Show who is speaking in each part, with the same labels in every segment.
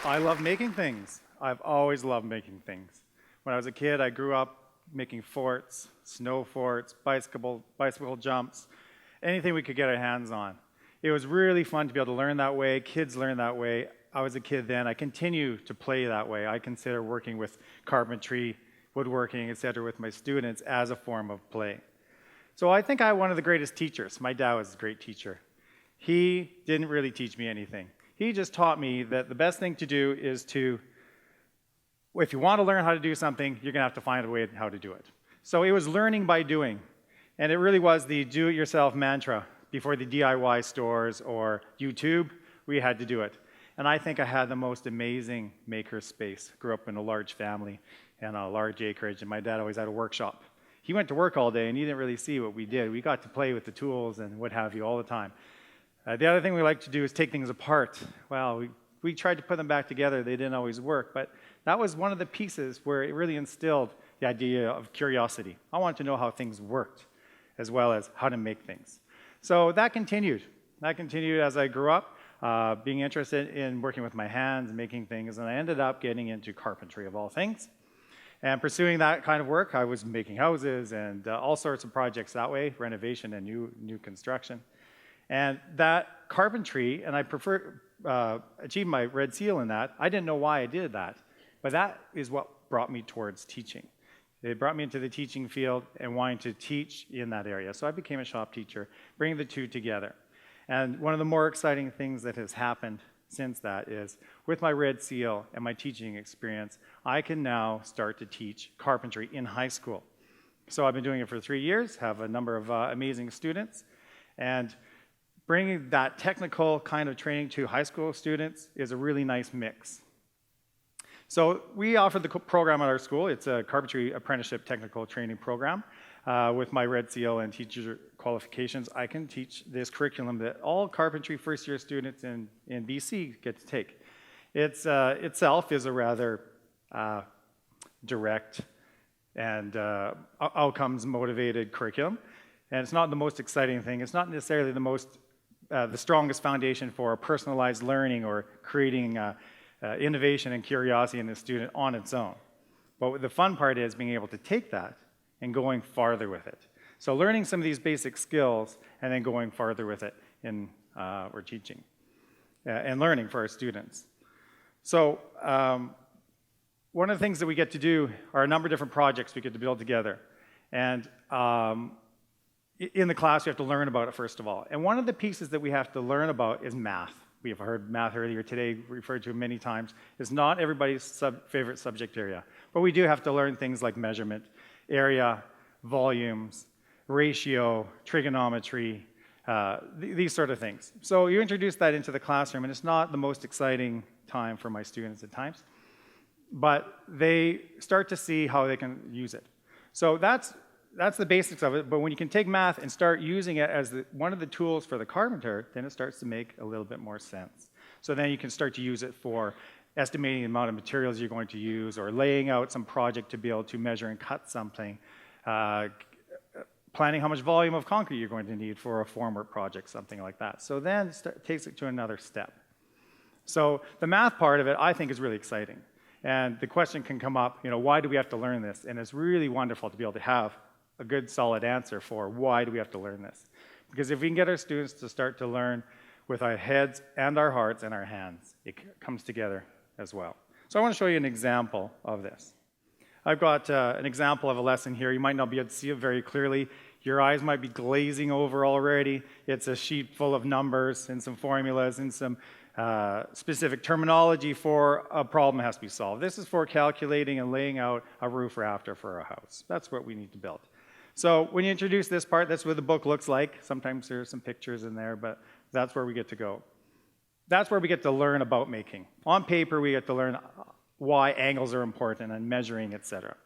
Speaker 1: I love making things. I've always loved making things. When I was a kid, I grew up making forts, snow forts, bicycle jumps, anything we could get our hands on. It was really fun to be able to learn that way. Kids learn that way. I was a kid then. I continue to play that way. I consider working with carpentry, woodworking, etc. with my students as a form of play. So I think I have one of the greatest teachers. My dad was a great teacher. He didn't really teach me anything. He just taught me that the best thing to do is to, if you want to learn how to do something, you're going to have to find a way how to do it. So it was learning by doing. And it really was the do-it-yourself mantra. Before the DIY stores or YouTube, we had to do it. And I think I had the most amazing maker space. Grew up in a large family and a large acreage, and my dad always had a workshop. He went to work all day, and he didn't really see what we did. We got to play with the tools and what have you all the time. The other thing we like to do is take things apart. Well, we tried to put them back together. They didn't always work, but that was one of the pieces where it really instilled the idea of curiosity. I wanted to know how things worked, as well as how to make things. So that continued. That continued as I grew up, being interested in working with my hands, making things, and I ended up getting into carpentry of all things. And pursuing that kind of work, I was making houses and all sorts of projects that way, renovation and new construction. And that carpentry, and I achieved my Red Seal in that. I didn't know why I did that, but that is what brought me towards teaching. It brought me into the teaching field and wanting to teach in that area. So I became a shop teacher, bringing the two together. And one of the more exciting things that has happened since that is, with my Red Seal and my teaching experience, I can now start to teach carpentry in high school. So I've been doing it for 3 years, have a number of amazing students, and bringing that technical kind of training to high school students is a really nice mix. So we offer the program at our school. It's a carpentry apprenticeship technical training program. With my Red Seal and teacher qualifications, I can teach this curriculum that all carpentry first-year students in BC get to take. It's itself is a rather direct and outcomes-motivated curriculum, and it's not the most exciting thing. It's not necessarily the strongest foundation for personalized learning or creating innovation and curiosity in a student on its own. But the fun part is being able to take that and going farther with it. So learning some of these basic skills and then going farther with it in or teaching and learning for our students. So one of the things that we get to do are a number of different projects we get to build together. And in the class, we have to learn about it first of all. And one of the pieces that we have to learn about is math. We have heard math earlier today, referred to many times. It's not everybody's favorite subject area. But we do have to learn things like measurement, area, volumes, ratio, trigonometry, these sort of things. So you introduce that into the classroom, and it's not the most exciting time for my students at times, but they start to see how they can use it. So that's the basics of it, but when you can take math and start using it as one of the tools for the carpenter, then it starts to make a little bit more sense. So then you can start to use it for estimating the amount of materials you're going to use, or laying out some project to be able to measure and cut something, planning how much volume of concrete you're going to need for a formwork project, something like that. So then it takes it to another step. So the math part of it, I think, is really exciting. And the question can come up, why do we have to learn this? And it's really wonderful to be able to have a good, solid answer for why do we have to learn this. Because if we can get our students to start to learn with our heads and our hearts and our hands, it comes together as well. So I want to show you an example of this. I've got an example of a lesson here. You might not be able to see it very clearly. Your eyes might be glazing over already. It's a sheet full of numbers and some formulas and some specific terminology for a problem that has to be solved. This is for calculating and laying out a roof rafter for a house. That's what we need to build. So when you introduce this part, that's what the book looks like. Sometimes there's some pictures in there, but that's where we get to go. That's where we get to learn about making. On paper, we get to learn why angles are important and measuring, etc.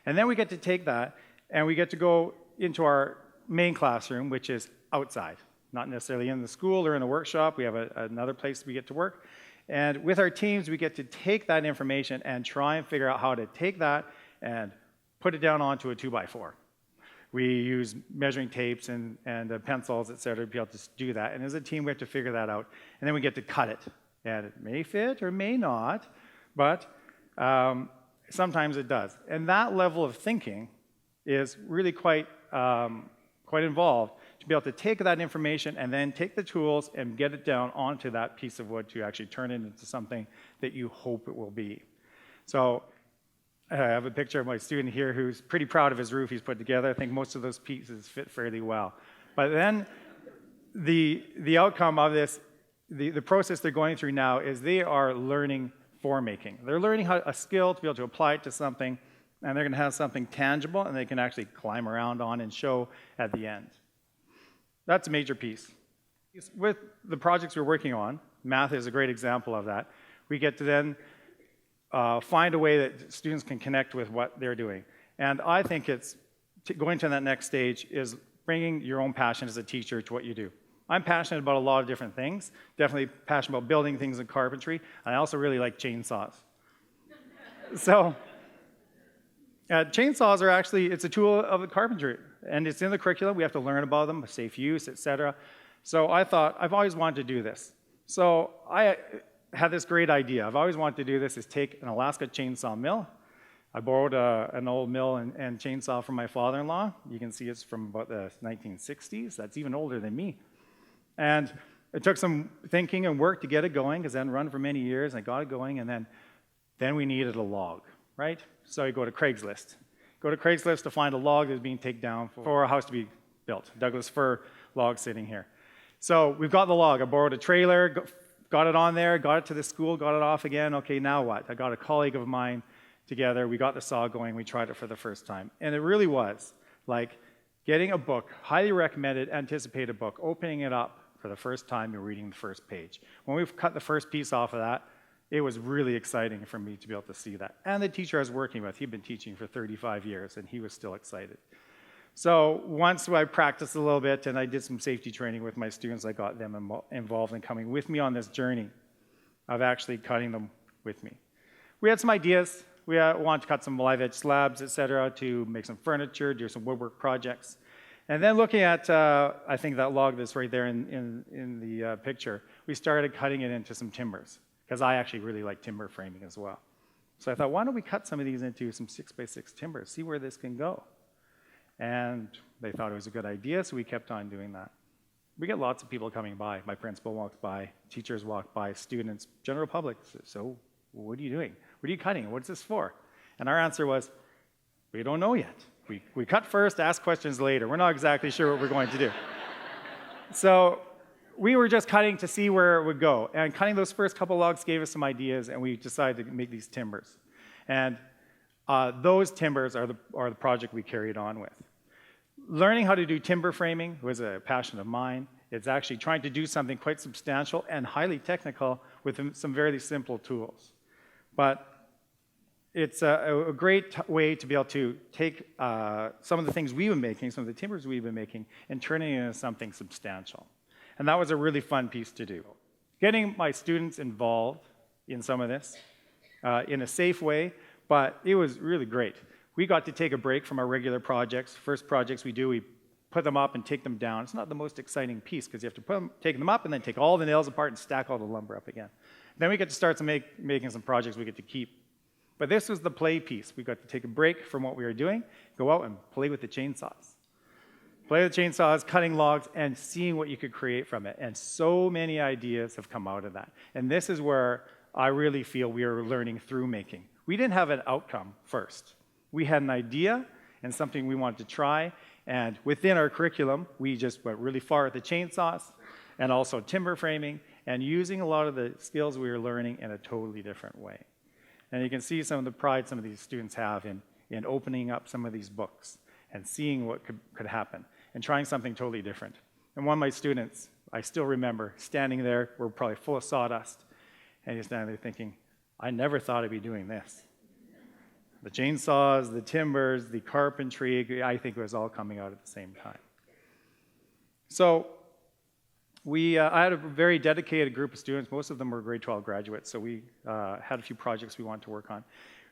Speaker 1: And then we get to take that and we get to go into our main classroom, which is outside, not necessarily in the school or in the workshop. We have another place we get to work. And with our teams, we get to take that information and try and figure out how to take that and put it down onto a 2x4. We use measuring tapes and pencils, et cetera, to be able to do that. And as a team, we have to figure that out. And then we get to cut it And it may fit or may not, but sometimes it does. And that level of thinking is really quite involved to be able to take that information and then take the tools and get it down onto that piece of wood to actually turn it into something that you hope it will be. So I have a picture of my student here who's pretty proud of his roof he's put together. I think most of those pieces fit fairly well. But then the outcome of this, the process they're going through now is they are learning for making. They're learning a skill to be able to apply it to something, and they're going to have something tangible and they can actually climb around on and show at the end. That's a major piece. With the projects we're working on, math is a great example of that. We get to then find a way that students can connect with what they're doing. And I think it's going to that next stage is bringing your own passion as a teacher to what you do. I'm passionate about a lot of different things, definitely passionate about building things in carpentry. I also really like chainsaws. So chainsaws are actually, it's a tool of the carpentry, and it's in the curriculum. We have to learn about them, safe use, etc. So I thought, I've always wanted to do this. So I had this great idea. I've always wanted to do this, is take an Alaska chainsaw mill. I borrowed an old mill and chainsaw from my father-in-law. You can see it's from about the 1960s. That's even older than me. And it took some thinking and work to get it going, because then run for many years, and I got it going, and then we needed a log, right? So you go to Craigslist. Go to Craigslist to find a log that's being taken down for a house to be built. Douglas fir log sitting here. So we've got the log. I borrowed a trailer, got it on there, got it to the school, got it off again. Okay, now what? I got a colleague of mine together. We got the saw going. We tried it for the first time. And it really was like getting a book, highly recommended, anticipated book, opening it up for the first time and reading the first page. When we cut the first piece off of that, it was really exciting for me to be able to see that. And the teacher I was working with, he'd been teaching for 35 years, and he was still excited. So once I practiced a little bit and I did some safety training with my students, I got them involved in coming with me on this journey of actually cutting them with me. We had some ideas. We wanted to cut some live edge slabs, etc., to make some furniture, do some woodwork projects. And then looking at, I think that log that's right there in the picture, we started cutting it into some timbers, because I actually really like timber framing as well. So I thought, why don't we cut some of these into some 6x6 timbers, see where this can go? And they thought it was a good idea, so we kept on doing that. We get lots of people coming by. My principal walks by, teachers walk by, students, general public. So what are you doing? What are you cutting? What's this for? And our answer was, we don't know yet. We cut first, ask questions later. We're not exactly sure what we're going to do. So we were just cutting to see where it would go. And cutting those first couple logs gave us some ideas, and we decided to make these timbers. And those timbers are the project we carried on with. Learning how to do timber framing was a passion of mine. It's actually trying to do something quite substantial and highly technical with some very simple tools. But it's a great way to be able to take some of the things we've been making, some of the timbers we've been making, and turning it into something substantial. And that was a really fun piece to do. Getting my students involved in some of this in a safe way, but it was really great. We got to take a break from our regular projects. First projects we do, we put them up and take them down. It's not the most exciting piece, because you have to take them up and then take all the nails apart and stack all the lumber up again. Then we get to start making some projects we get to keep. But this was the play piece. We got to take a break from what we were doing, go out and play with the chainsaws. Play with the chainsaws, cutting logs, and seeing what you could create from it. And so many ideas have come out of that. And this is where I really feel we are learning through making. We didn't have an outcome first. We had an idea and something we wanted to try. And within our curriculum, we just went really far at the chainsaws and also timber framing and using a lot of the skills we were learning in a totally different way. And you can see some of the pride some of these students have in opening up some of these books and seeing what could happen and trying something totally different. And one of my students, I still remember, standing there, we're probably full of sawdust, and he's standing there thinking, I never thought I'd be doing this. The chainsaws, the timbers, the carpentry, I think it was all coming out at the same time. So I had a very dedicated group of students. Most of them were grade 12 graduates, so we had a few projects we wanted to work on.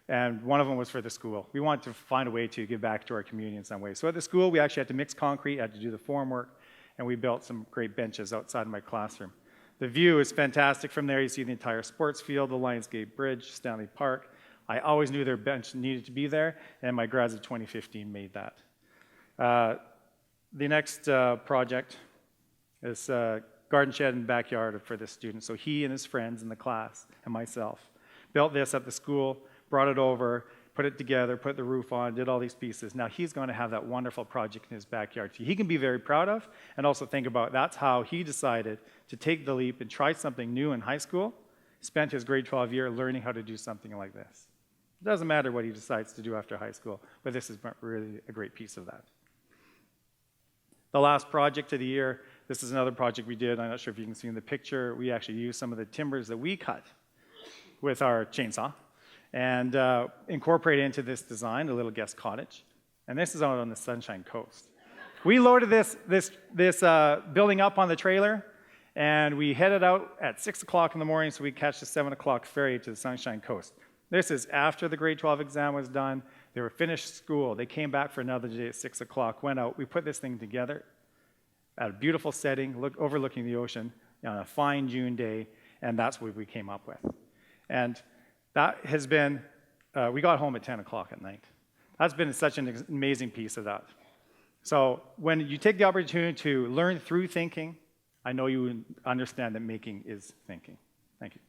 Speaker 1: And one of them was for the school. We wanted to find a way to give back to our community in some way. So at the school, we actually had to mix concrete, had to do the form work, and we built some great benches outside of my classroom. The view is fantastic from there. You see the entire sports field, the Lionsgate Bridge, Stanley Park. I always knew their bench needed to be there, and my grads of 2015 made that. The next project is garden shed and backyard for this student. So he and his friends in the class and myself built this at the school, brought it over, put it together, put the roof on, did all these pieces. Now he's going to have that wonderful project in his backyard he can be very proud of, and also think about that's how he decided to take the leap and try something new in high school, spent his grade 12 year learning how to do something like this. It doesn't matter what he decides to do after high school, but this is really a great piece of that. The last project of the year, this is another project we did. I'm not sure if you can see in the picture. We actually used some of the timbers that we cut with our chainsaw and incorporate into this design, a little guest cottage. And this is out on the Sunshine Coast. We loaded this building up on the trailer, and we headed out at 6 o'clock in the morning so we catch the 7 o'clock ferry to the Sunshine Coast. This is after the grade 12 exam was done. They were finished school. They came back for another day at 6 o'clock, went out. We put this thing together at a beautiful setting, overlooking the ocean on a fine June day, and that's what we came up with. And that has been, we got home at 10 o'clock at night. That's been such an amazing piece of that. So when you take the opportunity to learn through thinking, I know you understand that making is thinking. Thank you.